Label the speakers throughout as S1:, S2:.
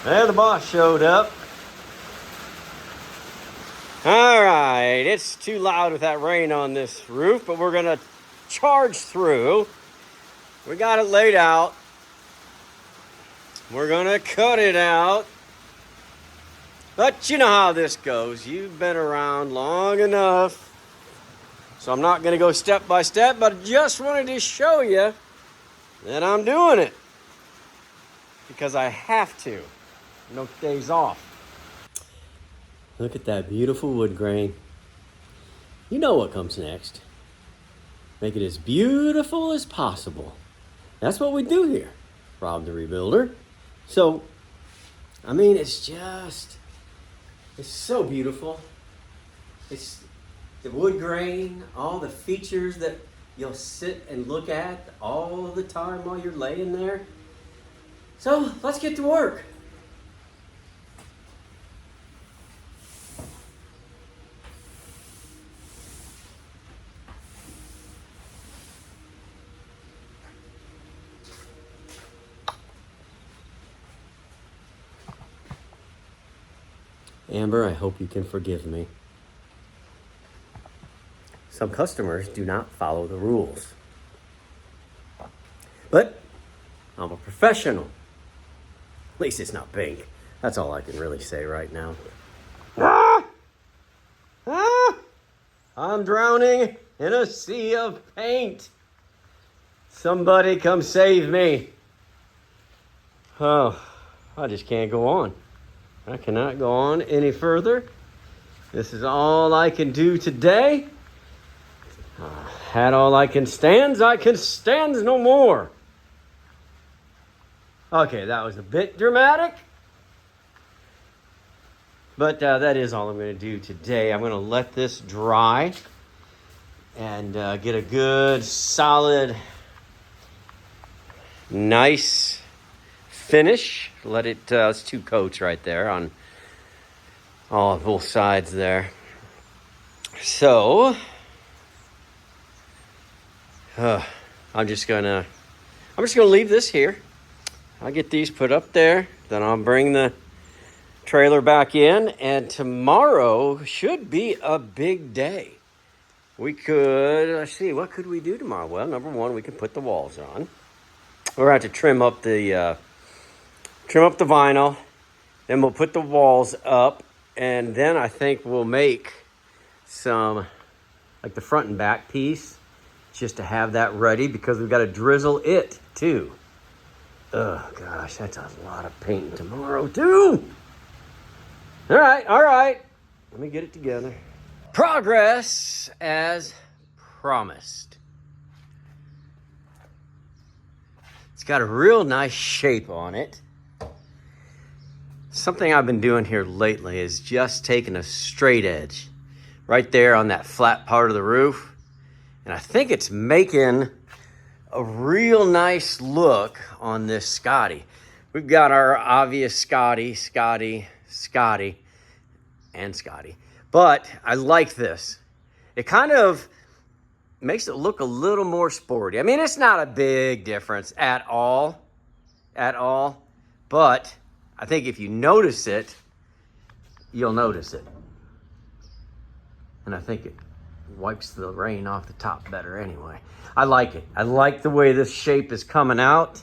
S1: There, the boss showed up. All right, it's too loud with that rain on this roof, but we're gonna charge through. We got it laid out. We're gonna cut it out. But you know how this goes. You've been around long enough. So I'm not gonna go step by step, but I just wanted to show you that I'm doing it. Because I have to. No days off. Look at that beautiful wood grain. You know what comes next. Make it as beautiful as possible. That's what we do here, Rob the Rebuilder. So, I mean, it's so beautiful. It's the wood grain, all the features that you'll sit and look at all the time while you're laying there. So, let's get to work. Amber, I hope you can forgive me. Some customers do not follow the rules. But I'm a professional. At least it's not pink. That's all I can really say right now. I'm drowning in a sea of paint. Somebody come save me. Oh, I just can't go on. I cannot go on any further. This is all I can do today. Had all I can stand no more. Okay, that was a bit dramatic. But that is all I'm going to do today. I'm going to let this dry and get a good, solid, nice finish. Let it, it's 2 coats right there on both sides there. So, I'm just gonna leave this here. I'll get these put up there. Then I'll bring the trailer back in, and tomorrow should be a big day. We could, let's see, what could we do tomorrow? Well, number one, we can put the walls on. We're gonna have to trim up the vinyl. Then we'll put the walls up, and then I think we'll make some, like the front and back piece, just to have that ready, because we've got to drizzle it too. Oh gosh, that's a lot of painting tomorrow too. All right. Let me get it together. Progress as promised. It's got a real nice shape on it. Something I've been doing here lately is just taking a straight edge right there on that flat part of the roof. And I think it's making a real nice look on this Scotty. We've got our obvious Scotty. But I like this. It kind of makes it look a little more sporty. I mean, it's not a big difference at all. But I think if you notice it, you'll notice it. And I think it wipes the rain off the top better anyway. I like it. I like the way this shape is coming out.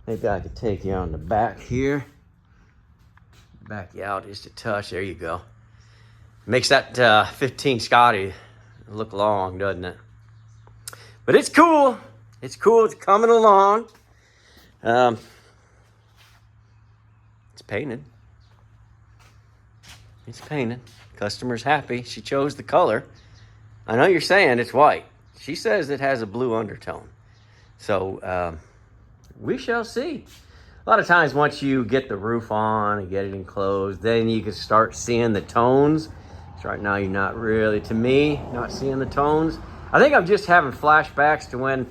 S1: Maybe I could take you on the back here. Back you out just a touch. There you go. Makes that 15 Scotty look long, doesn't it? But it's cool. It's cool. It's coming along. It's painted. It's painted. Customer's happy. She chose the color. I know you're saying it's white. She says it has a blue undertone. So we shall see. A lot of times once you get the roof on and get it enclosed, then you can start seeing the tones. So right now you're not really, to me, not seeing the tones. I think I'm just having flashbacks to when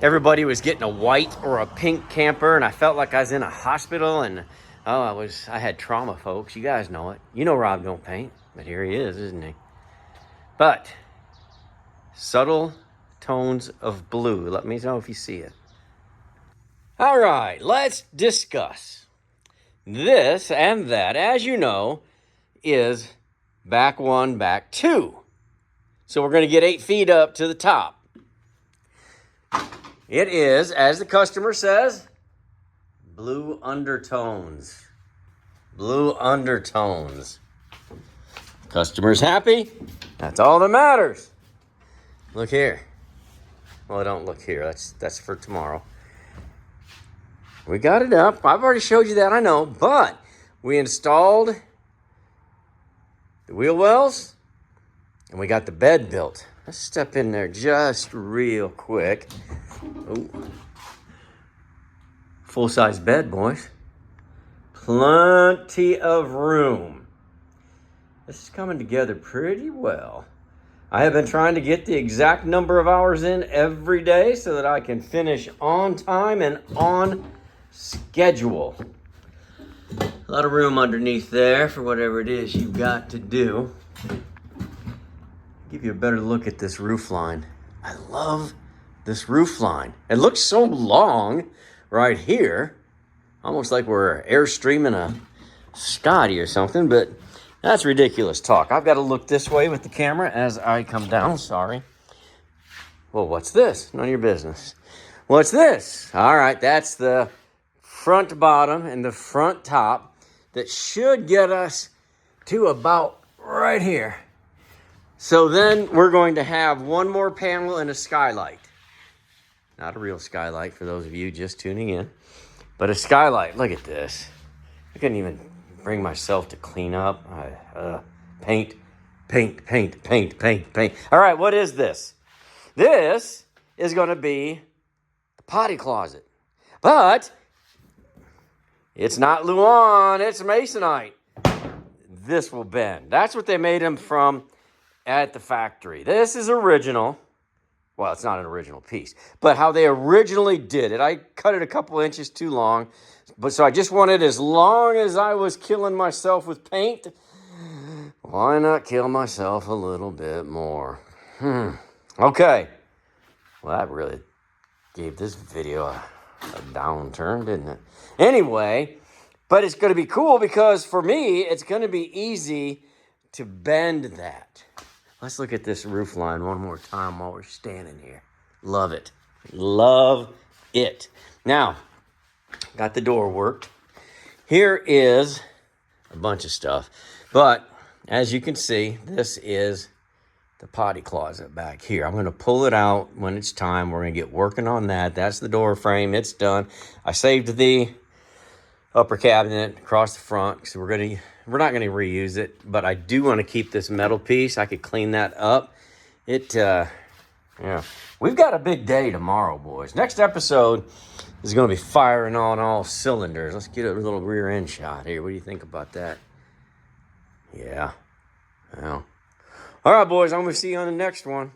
S1: everybody was getting a white or a pink camper and I felt like I was in a hospital and I had trauma, folks. You guys know it. You know Rob don't paint, but here he is, isn't he? But subtle tones of blue. Let me know if you see it. All right, let's discuss. this and that, as you know, is back 1, back 2. So we're going to get 8 feet up to the top. It is, as the customer says, blue undertones. Blue undertones. Customer's happy. That's all that matters. Look here. Well, don't look here. That's for tomorrow. We got it up. I've already showed you that, I know. But we installed the wheel wells and we got the bed built. Let's step in there just real quick. Ooh. Full-size bed, boys. Plenty of room. This is coming together pretty well. I have been trying to get the exact number of hours in every day so that I can finish on time and on schedule. A lot of room underneath there for whatever it is you've got to do. Give you a better look at this roof line. I love this roof line. It looks so long right here, almost like we're airstreaming a Scotty or something, but that's ridiculous talk. I've got to look this way with the camera as I come down. Sorry. Well, what's this? None of your business. What's this? All right, that's the front bottom and the front top that should get us to about right here. So then we're going to have one more panel and a skylight. Not a real skylight for those of you just tuning in, but a skylight. Look at this. I couldn't even bring myself to clean up. Paint. All right, what is this? This is going to be the potty closet. But it's not Luan, it's Masonite. This will bend. That's what they made them from at the factory. This is original. Well, it's not an original piece, but how they originally did it. I cut it a couple inches too long, but so I just wanted, as long as I was killing myself with paint, why not kill myself a little bit more? Okay. Well, that really gave this video a downturn, didn't it? Anyway, but it's going to be cool because for me, it's going to be easy to bend that. Let's look at this roof line one more time while we're standing here. Love it. Love it. Now, got the door worked. Here is a bunch of stuff. But as you can see, this is the potty closet back here. I'm going to pull it out when it's time. We're going to get working on that. That's the door frame. It's done. I saved the upper cabinet across the front because we're not going to reuse it, but I do want to keep this metal piece. I could clean that up. Yeah. We've got a big day tomorrow, boys. Next episode is going to be firing on all cylinders. Let's get a little rear end shot here. What do you think about that? Yeah. Well. All right, boys. I'm going to see you on the next one.